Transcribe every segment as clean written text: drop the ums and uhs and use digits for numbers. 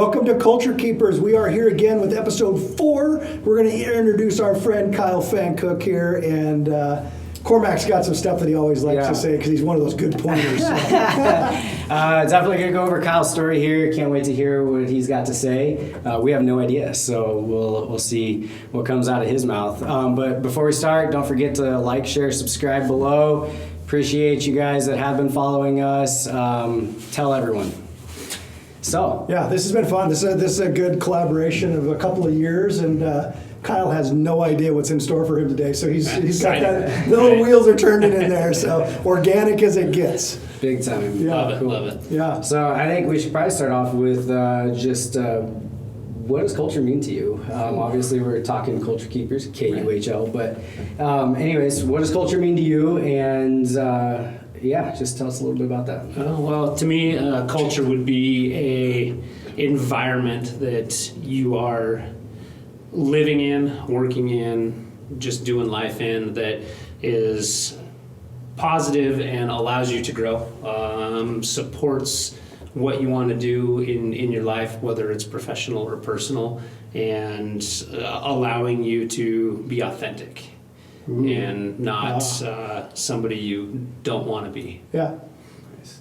Welcome to Culture Keepers. We are here again with episode 4. We're going to introduce our friend Kyhl Pfankuch here, and Cormac's got some stuff that he always likes to say because he's one of those good pointers. Definitely going to go over Kyl's story here. Can't wait to hear what he's got to say. We have no idea, so we'll see what comes out of his mouth. But before we start, don't forget to like, share, subscribe below. Appreciate you guys that have been following us. Tell everyone. So yeah, this has been fun. This is a good collaboration of a couple of years, and Kyhl has no idea what's in store for him today. So he's got that. The little wheels are turning in there. So organic as it gets. Big time. Yeah, love it. Yeah. So I think we should probably start off with just what does culture mean to you? Obviously, we're talking Culture Keepers, KUHL. But anyways, what does culture mean to you? And just tell us a little bit about that. Well, to me, culture would be a environment that you are living in, working in, just doing life in, that is positive and allows you to grow, supports what you want to do in your life, whether it's professional or personal, and allowing you to be authentic. Ooh. And not somebody you don't want to be. Yeah. Nice.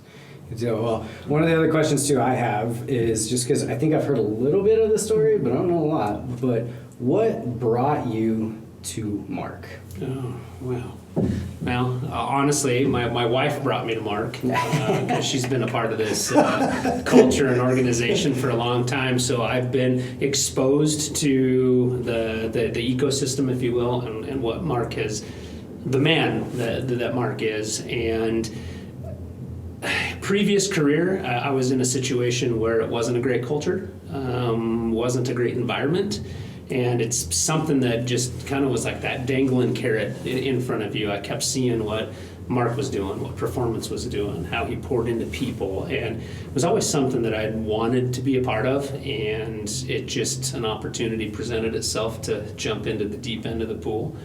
So, well, one of the other questions too I have is just because I think I've heard a little bit of the story, but I don't know a lot. But what brought you to Mark? Oh, wow. Well, honestly, my wife brought me to Mark because she's been a part of this culture and organization for a long time. So I've been exposed to the ecosystem, if you will, and what Mark is, the man that Mark is. And previous career, I was in a situation where it wasn't a great culture, wasn't a great environment. And it's something that just kind of was like that dangling carrot in front of you. I kept seeing what Mark was doing, what performance was doing, how he poured into people. And it was always something that I wanted to be a part of. And it just, an opportunity presented itself to jump into the deep end of the pool.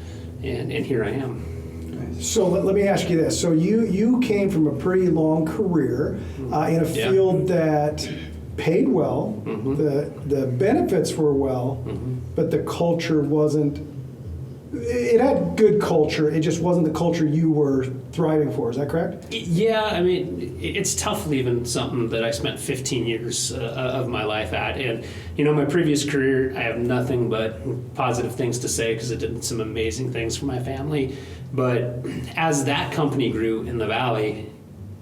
And here I am. So let me ask you this. So you came from a pretty long career in a field that paid well, the benefits were well, but the culture wasn't, it had good culture, it just wasn't the culture you were thriving for, is that correct? Yeah, I mean, it's tough leaving something that I spent 15 years of my life at. And, my previous career, I have nothing but positive things to say because it did some amazing things for my family. But as that company grew in the Valley,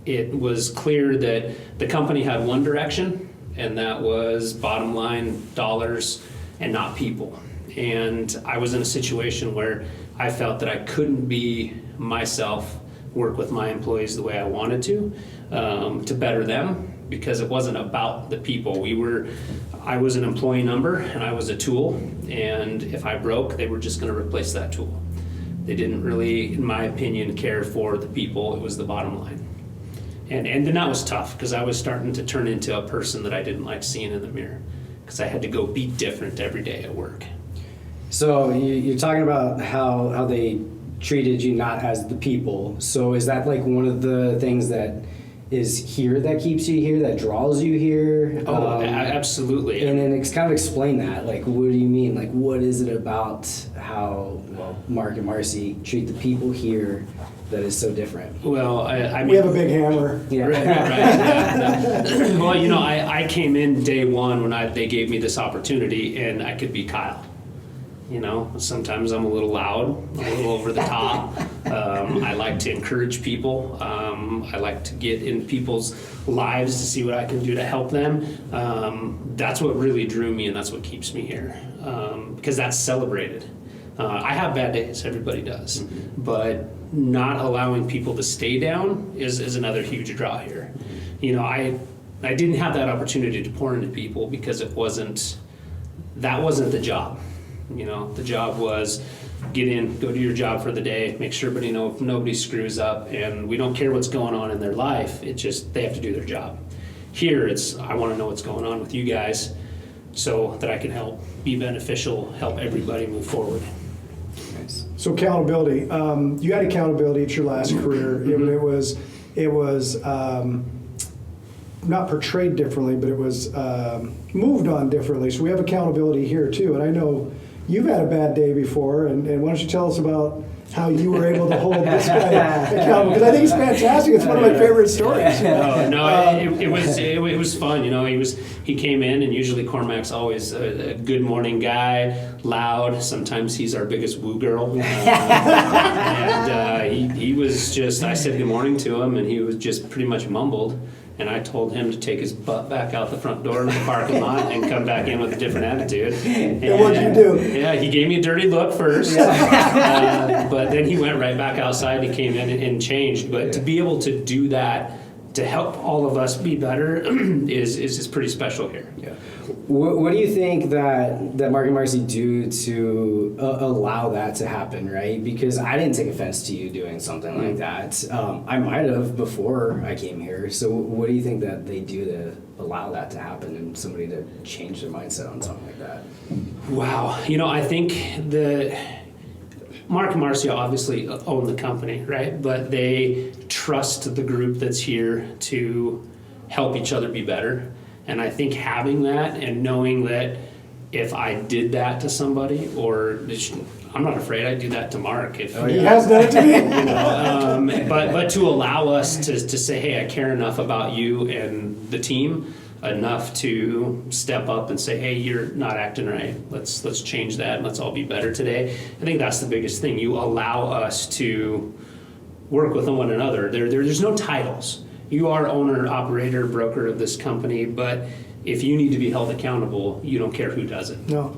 it was clear that the company had one direction, and that was bottom line dollars and not people. And I was in a situation where I felt that I couldn't be myself, work with my employees the way I wanted to better them, because it wasn't about the people. I was an employee number and I was a tool, and if I broke, they were just going to replace that tool. They didn't really, in my opinion, care for the people. It was the bottom line. And then that was tough because I was starting to turn into a person that I didn't like seeing in the mirror because I had to go be different every day at work. So you're talking about how they treated you not as the people. So is that like one of the things that is here that keeps you here, that draws you here? Absolutely. And then kind of explain that. Like, what do you mean? Like, what is it about how Mark and Marcy treat the people here that is so different? Well, I mean, we have a big hammer. Yeah. Right. Yeah. Well, I came in day one when they gave me this opportunity, and I could be Kyhl. Sometimes I'm a little loud, a little over the top. I like to encourage people. I like to get in people's lives to see what I can do to help them. That's what really drew me, and that's what keeps me here, because that's celebrated. I have bad days, everybody does, but not allowing people to stay down is another huge draw here. I didn't have that opportunity to pour into people because that wasn't the job. The job was get in, go do your job for the day, make sure nobody screws up, and we don't care what's going on in their life. It's just they have to do their job. Here, I want to know what's going on with you guys so that I can help, be beneficial, help everybody move forward. Nice. So accountability. You had accountability at your last career. It was not portrayed differently, but it was moved on differently. So we have accountability here too. And I know you've had a bad day before, and why don't you tell us about how you were able to hold this guy accountable? Because I think it's fantastic. It's one of my favorite stories. It was fun. You know, he came in, and usually Cormac's always a good morning guy, loud. Sometimes he's our biggest woo girl. He was just. I said good morning to him, and he was just pretty much mumbled. And I told him to take his butt back out the front door in the parking lot and come back in with a different attitude. And what'd you do? Yeah, he gave me a dirty look first, but then he went right back outside. He came in and changed. But to be able to do that, to help all of us be better, is pretty special here. Yeah. What do you think that Mark and Marcy do to allow that to happen, right? Because I didn't take offense to you doing something like that. I might have before I came here. So what do you think that they do to allow that to happen and somebody to change their mindset on something like that? Wow. You know, I think Mark and Marcy obviously own the company, right? But they trust the group that's here to help each other be better. And I think having that and knowing that if I did that to somebody, or I'm not afraid I'd do that to Mark. If He has done it to me. you know, but to allow us to say, hey, I care enough about you and the team enough to step up and say, hey, you're not acting right. Let's change that and let's all be better today. I think that's the biggest thing. You allow us to work with one another. There's no titles. You are owner, operator, broker of this company, but if you need to be held accountable, you don't care who does it. No.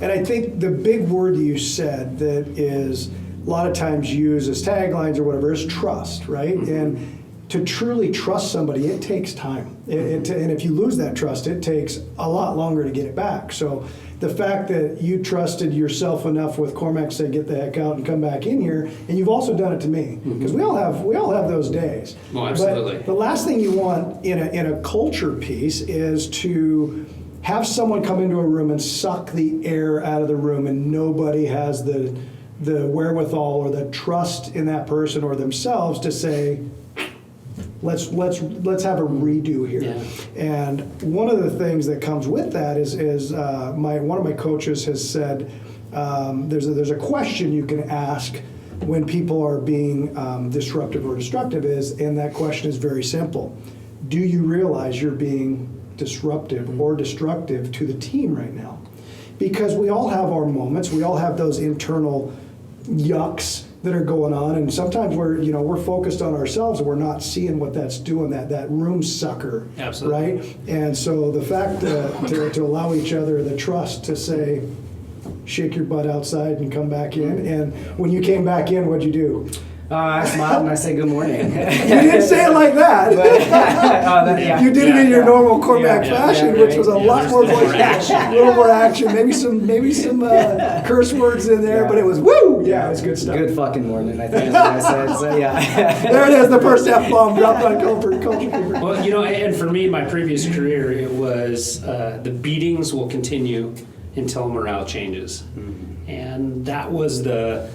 And I think the big word you said that is a lot of times used as taglines or whatever is trust, right? Mm-hmm. And to truly trust somebody, it takes time. And if you lose that trust, it takes a lot longer to get it back. So the fact that you trusted yourself enough with Cormac to say, get the heck out and come back in here, and you've also done it to me, because we all have those days. Oh, absolutely. But the last thing you want in a culture piece is to have someone come into a room and suck the air out of the room, and nobody has the wherewithal or the trust in that person or themselves to say, let's have a redo here. Yeah. And one of the things that comes with that is one of my coaches has said there's a question you can ask when people are being disruptive or destructive, and that question is very simple. Do you realize you're being disruptive or destructive to the team right now? Because we all have our moments, we all have those internal yucks that are going on, and sometimes we're focused on ourselves and we're not seeing what that's doing, that room sucker. Absolutely. Right? And so the fact to allow each other the trust to say, shake your butt outside and come back in. And when you came back in, what'd you do? I smiled and I said good morning. You didn't say it like that. You did it in your normal Cormac fashion, which was a lot more a little more action, maybe some curse words in there, but it was woo. Yeah, it was good stuff. Good fucking morning, I think is what I said. So yeah. There it is, the first F-bomb dropped on culture fever. Well, you know, and for me, my previous career, it was the beatings will continue until morale changes. Mm-hmm. And that was the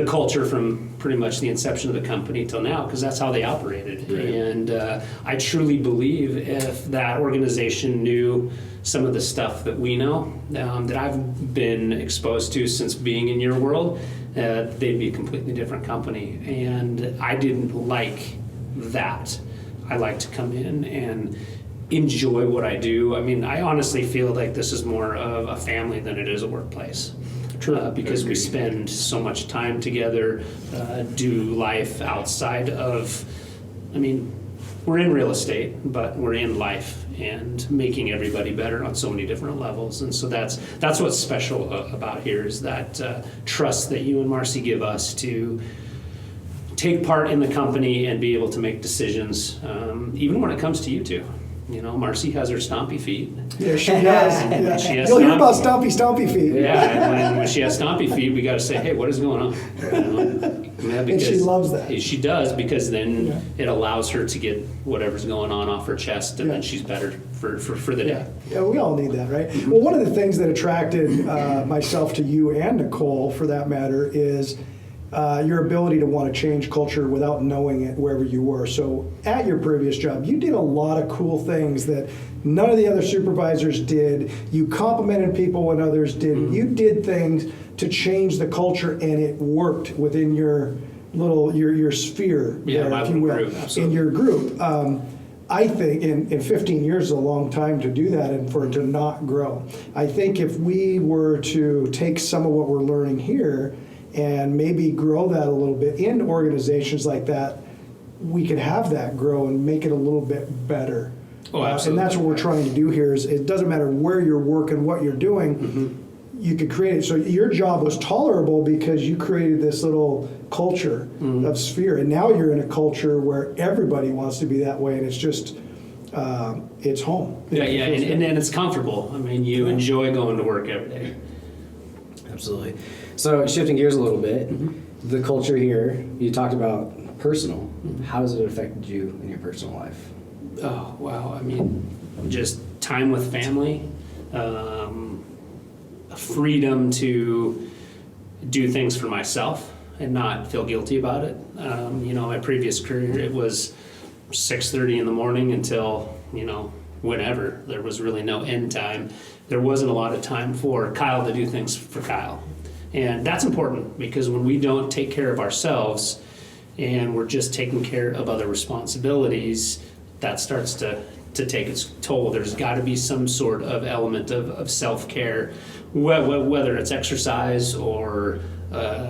culture from pretty much the inception of the company till now, because that's how they operated. Right. And I truly believe if that organization knew some of the stuff that we know, that I've been exposed to since being in your world, they'd be a completely different company. And I didn't like that. I like to come in and enjoy what I do. I mean, I honestly feel like this is more of a family than it is a workplace. Because we spend so much time together, do life outside of, I mean, we're in real estate, but we're in life and making everybody better on so many different levels. And so that's what's special about here is that trust that you and Marcy give us to take part in the company and be able to make decisions, even when it comes to you two. You know, Marcy has her stompy feet. Yeah, she does. Yeah. You'll hear about stompy feet. Yeah, and when she has stompy feet, we got to say, hey, what is going on? You know? And she loves that. She does, because then it allows her to get whatever's going on off her chest, and then she's better for the day. Yeah, we all need that, right? Well, one of the things that attracted myself to you and Nicole, for that matter, is your ability to want to change culture without knowing it wherever you were. So at your previous job, you did a lot of cool things that none of the other supervisors did. You complimented people when others didn't. You did things to change the culture, and it worked within your little your sphere there, my if you will, group, in your group. I think in 15 years is a long time to do that and for it to not grow. I think if we were to take some of what we're learning here and maybe grow that a little bit in organizations like that, we could have that grow and make it a little bit better. Oh, And absolutely. that's what we're trying to do here. Is it doesn't matter where you're working, what you're doing, you could create it. So your job was tolerable because you created this little culture of sphere, and now you're in a culture where everybody wants to be that way, and it's just it's home. Yeah, and it's comfortable. I mean, you enjoy going to work every day. Absolutely. So shifting gears a little bit, the culture here, you talked about personal. How has it affected you in your personal life? Oh, wow. I mean, just time with family, freedom to do things for myself and not feel guilty about it. My previous career, it was 6:30 in the morning until, whenever. There was really no end time. There wasn't a lot of time for Kyhl to do things for Kyhl. And that's important because when we don't take care of ourselves and we're just taking care of other responsibilities, that starts to take its toll. There's got to be some sort of element of self-care, whether it's exercise or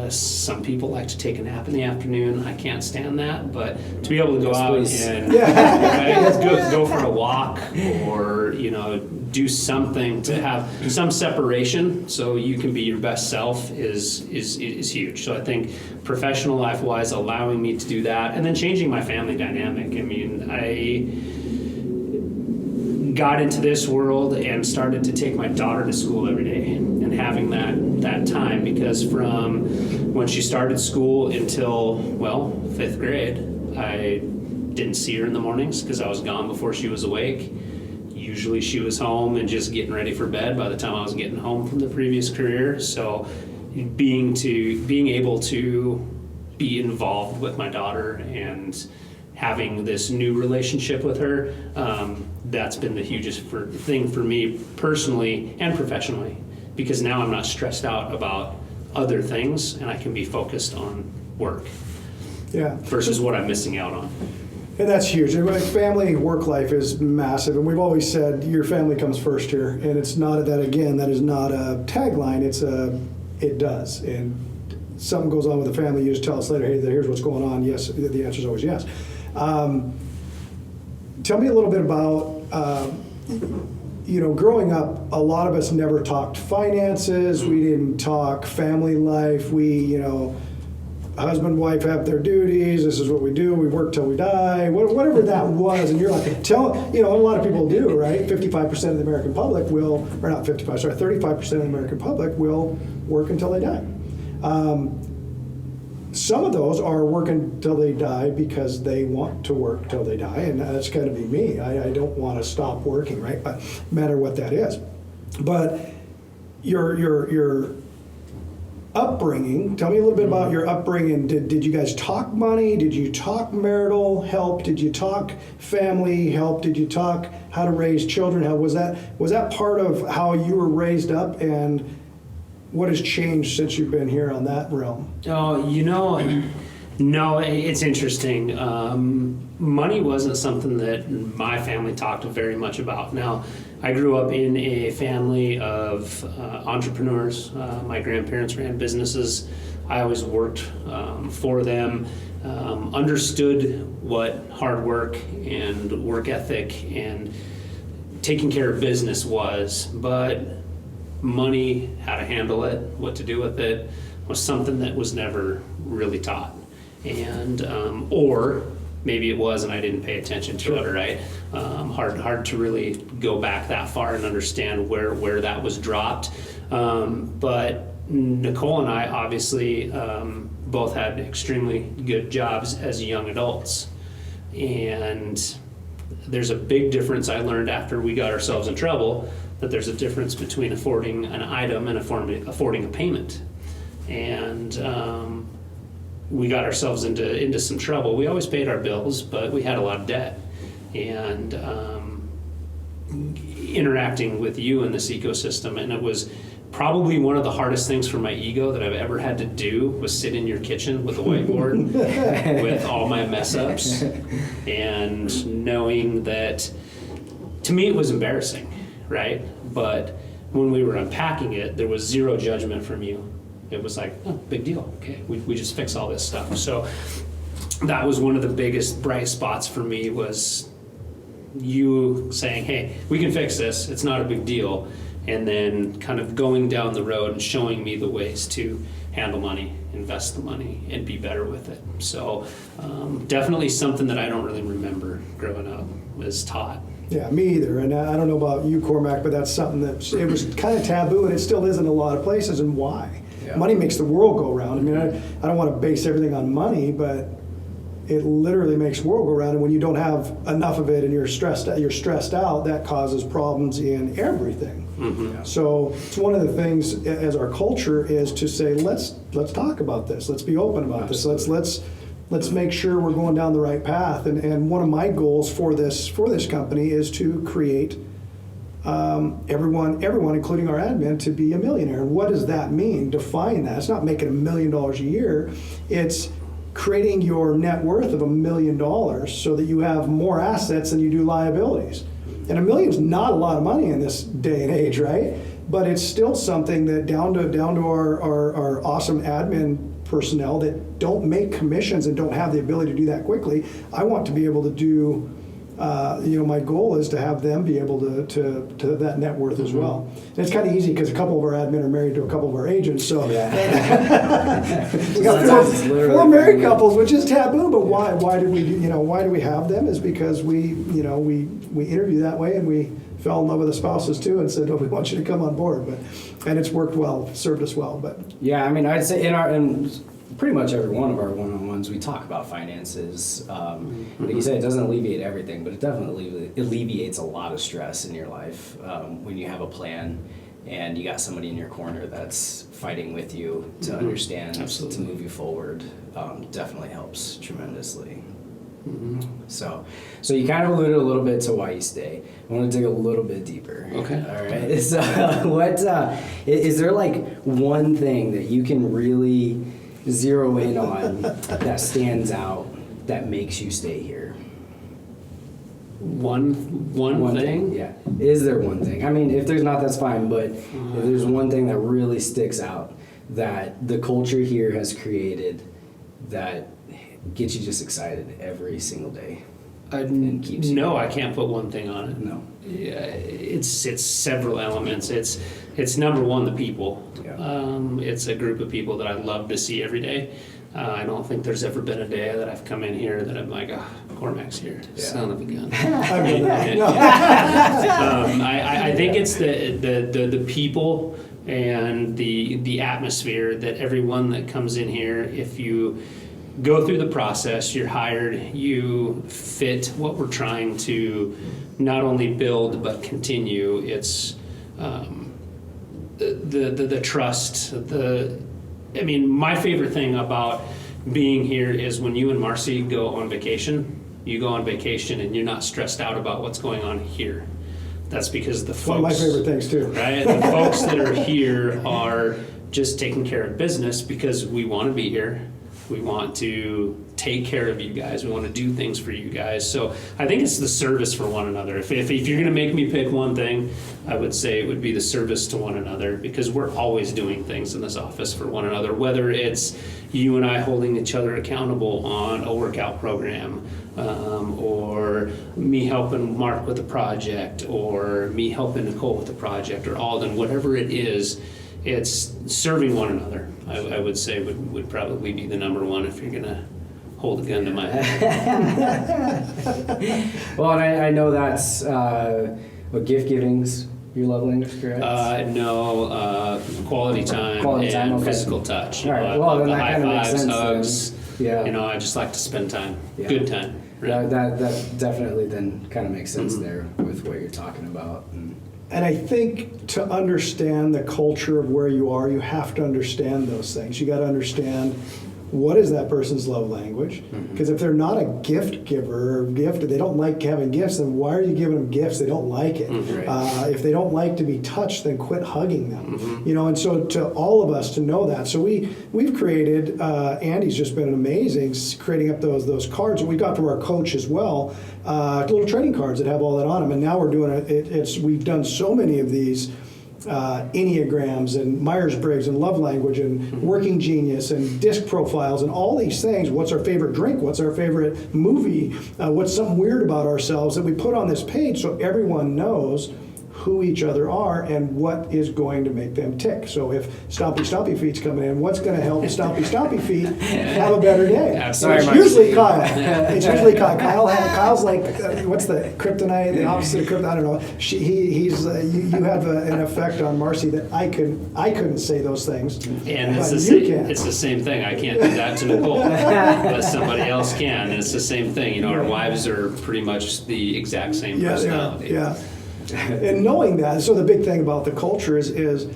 some people like to take a nap in the afternoon. I can't stand that, but to be able to go out and go for a walk or do something to have some separation so you can be your best self is huge. So I think professional life wise, allowing me to do that, and then changing my family dynamic. I mean, I got into this world and started to take my daughter to school every day and having that time, because from when she started school until 5th grade, I didn't see her in the mornings because I was gone before she was awake. Usually she was home and just getting ready for bed by the time I was getting home from the previous career. So being able to be involved with my daughter and having this new relationship with her, that's been the hugest thing for me personally and professionally, because now I'm not stressed out about other things and I can be focused on work versus what I'm missing out on. And that's huge. And family work life is massive, and we've always said your family comes first here. And it's not that is not a tagline. It does. And something goes on with the family, you just tell us later, hey, here's what's going on. Yes, the answer is always yes. Tell me a little bit about, growing up, a lot of us never talked finances. We didn't talk family life. We, husband, wife have their duties. This is what we do. We work till we die. Whatever that was. And you're like, a lot of people do, right? 55% of the American public will, or not 55, sorry, 35% of the American public will work until they die. Some of those are working till they die because they want to work till they die, and that's got to be me. I don't want to stop working, right? But no matter what that is. But your upbringing, tell me a little bit about your upbringing. Did you guys talk money? Did you talk marital help? Did you talk family help? Did you talk how to raise children? How was that part of how you were raised up, and what has changed since you've been here on that realm? Oh, no, it's interesting. Money wasn't something that my family talked very much about. Now, I grew up in a family of entrepreneurs. My grandparents ran businesses. I always worked for them, understood what hard work and work ethic and taking care of business was, but money, how to handle it, what to do with it, was something that was never really taught. And or maybe it was and I didn't pay attention to it, right? Hard to really go back that far and understand where that was dropped. But Nicole and I obviously both had extremely good jobs as young adults. And there's a big difference I learned after we got ourselves in trouble, that there's a difference between affording an item and affording a payment. And we got ourselves into some trouble. We always paid our bills, but we had a lot of debt. And interacting with you in this ecosystem, and it was probably one of the hardest things for my ego that I've ever had to do was sit in your kitchen with a whiteboard with all my mess ups, and knowing that, to me it was embarrassing, right? But when we were unpacking it, there was zero judgment from you. It was like, oh, big deal, okay, we just fix all this stuff. So that was one of the biggest bright spots for me, was you saying, hey, we can fix this, it's not a big deal, and then kind of going down the road and showing me the ways to handle money, invest the money, and be better with it. So definitely something that I don't really remember growing up was taught. Yeah, me either. And I don't know about you, Cormac, but that's something that it was kind of taboo, and it still is in a lot of places. And why? Yeah. Money makes the world go round. I mean, I don't want to base everything on money, but it literally makes the world go round. And when you don't have enough of it and you're stressed out, that causes problems in everything. Mm-hmm. So it's one of the things as our culture is to say, let's talk about this. Let's be open about Absolutely. this. Let's make sure we're going down the right path. And one of my goals for this company is to create everyone, including our admin, to be a millionaire. And what does that mean? Define that. It's not making $1 million a year. It's creating your net worth of $1 million so that you have more assets than you do liabilities. And $1 million is not a lot of money in this day and age, right? But it's still something that down to our awesome admin personnel that don't make commissions and don't have the ability to do that quickly. I want to be able to do, my goal is to have them be able to that net worth as well. And it's kind of easy because a couple of our admin are married to a couple of our agents. So Yeah. we got four married couples, which is taboo. But why do we have them? Is because we interview that way, and we fell in love with the spouses too, and said, "Oh, we want you to come on board." And it's worked well, served us well. But Yeah, I mean, I'd say in pretty much every one of our one-on-ones, we talk about finances. Like you said, it doesn't alleviate everything, but it definitely alleviates a lot of stress in your life when you have a plan and you got somebody in your corner that's fighting with you to understand, Absolutely. to move you forward. Definitely helps tremendously. So you kind of alluded a little bit to why you stay. I want to dig a little bit deeper. Okay. All right. So what is there like one thing that you can really zero in on that stands out that makes you stay here? One thing? Yeah. Is there one thing? I mean, if there's not, that's fine. But if there's one thing that really sticks out that the culture here has created that gets you just excited every single day. And keeps you No, I can't put one thing on it. No. Yeah, it's several elements. It's number one, the people. Yeah. It's a group of people that I love to see every day. I don't think there's ever been a day that I've come in here that I'm like, oh, Cormac's here, son of a gun. I think it's the people and the atmosphere that everyone that comes in here, if you go through the process, you're hired, you fit what we're trying to not only build but continue. It's the trust. My favorite thing about being here is when you and Marcy go on vacation. You go on vacation and you're not stressed out about what's going on here. That's because the folks. one of my favorite things too. Right? The folks that are here are just taking care of business because we want to be here. We want to take care of you guys. We want to do things for you guys. So I think it's the service for one another. If you're going to make me pick one thing, I would say it would be the service to one another, because we're always doing things in this office for one another, whether it's you and I holding each other accountable on a workout program, or me helping Mark with a project, or me helping Nicole with a project, or Alden, whatever it is. It's serving one another, I would say would probably be the number one if you're going to hold a gun to my head. Well, and I know that's what gift giving's your love language, correct? No, quality time and okay. physical touch. All right. I Well, love then the that high kind of makes fives, sense hugs. then. Yeah. I just like to spend time, Yeah. good time. Right? That definitely then kind of makes sense there with what you're talking about. And I think to understand the culture of where you are, you have to understand those things. You got to understand what is that person's love language? Because if they're not a gift giver or gifted, they don't like having gifts, then why are you giving them gifts? They don't like it. If they don't like to be touched, then quit hugging them. You know, and so to all of us to know that. So we've created, Andy's just been amazing creating up those cards, and we got from our coach as well, little trading cards that have all that on them. And now we're doing it. We've done so many of these. Enneagrams and Myers-Briggs and love language and working genius and disc profiles and all these things. What's our favorite drink? What's our favorite movie? What's something weird about ourselves that we put on this page so everyone knows who each other are and what is going to make them tick. So if Stompy Feet's coming in, what's going to help Stompy Feet have a better day? Absolutely. It's usually Kyhl. It's usually Kyhl. Kyle's like, what's the kryptonite, the opposite of kryptonite? I don't know. You have an effect on Marcy that I couldn't say those things. And it's the same thing. I can't do that to Nicole, but somebody else can. And it's the same thing. You know, our wives are pretty much the exact same personality. Yeah. And knowing that, so the big thing about the culture is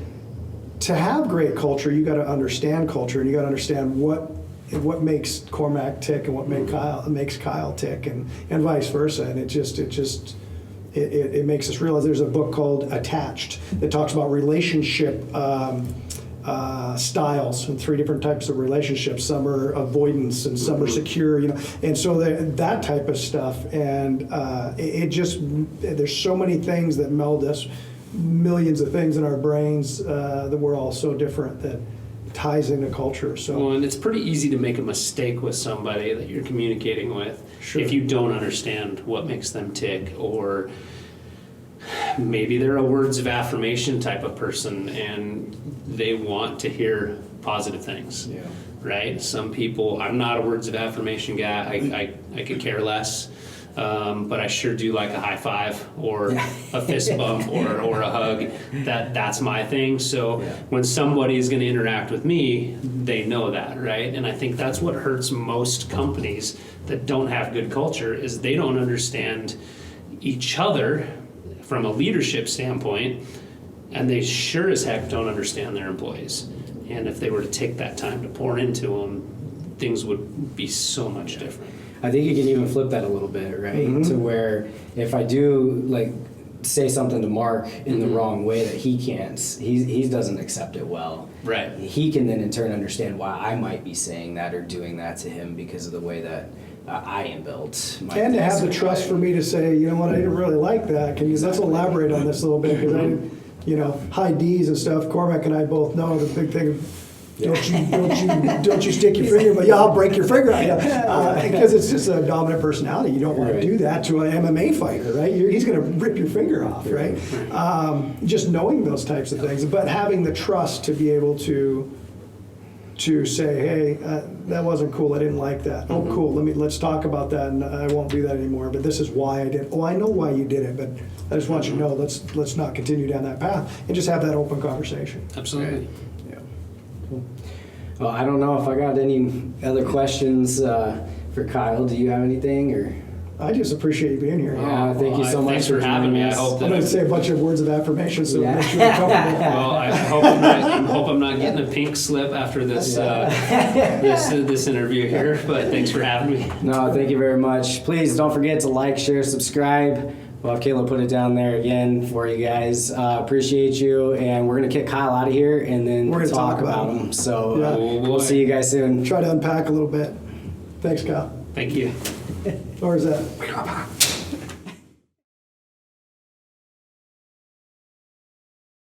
to have great culture, you got to understand culture, and you got to understand what makes Cormac tick and what makes Kyhl tick, and vice versa. And it makes us realize there's a book called Attached that talks about relationship styles and 3 different types of relationships. Some are avoidance and some are secure, you know, and so that type of stuff. And there's so many things that meld us, millions of things in our brains that we're all so different that ties into culture. So, well, and it's pretty easy to make a mistake with somebody that you're communicating with if you don't understand what makes them tick, or maybe they're a words of affirmation type of person and they want to hear positive things. Yeah. Right? Some people, I'm not a words of affirmation guy. I could care less. But I sure do like a high five or a fist bump or a hug. That's my thing. So when somebody is going to interact with me, they know that, right? And I think that's what hurts most companies that don't have good culture, is they don't understand each other from a leadership standpoint, and they sure as heck don't understand their employees. And if they were to take that time to pour into them, things would be so much different. I think you can even flip that a little bit, right? To where if I do like say something to Mark in the wrong way that he can't, he doesn't accept it well. Right. He can then in turn understand why I might be saying that or doing that to him because of the way that I am built. And to have the trust for me to say, you know what, I didn't really like that. Let's elaborate on this a little bit, because I didn't, you know, high D's and stuff. Cormac and I both know the big thing. Don't you stick your finger, but I'll break your finger. Because it's just a dominant personality. You don't want to do that to an MMA fighter, right? He's going to rip your finger off, right? Just knowing those types of things, but having the trust to be able to say, hey, that wasn't cool. I didn't like that. Oh, cool. Let's talk about that, and I won't do that anymore. But this is why I did. Oh, I know why you did it, but I just want you to know. Let's not continue down that path, and just have that open conversation. Absolutely. Well, I don't know if I got any other questions for Kyhl. Do you have anything, or? I just appreciate you being here. Yeah, thank you so much Thanks for having me. I hope that I'm going to say a bunch of words of affirmation, so make sure you're comfortable. Well, I hope I'm not getting a pink slip after this this interview here. But thanks for having me. No, thank you very much. Please don't forget to like, share, subscribe. We'll have Kayla put it down there again for you guys. Appreciate you, and we're gonna kick Kyhl out of here and then we're gonna talk about him. So we'll see you guys soon. Try to unpack a little bit. Thanks, Kyhl. Thank you. Or is that?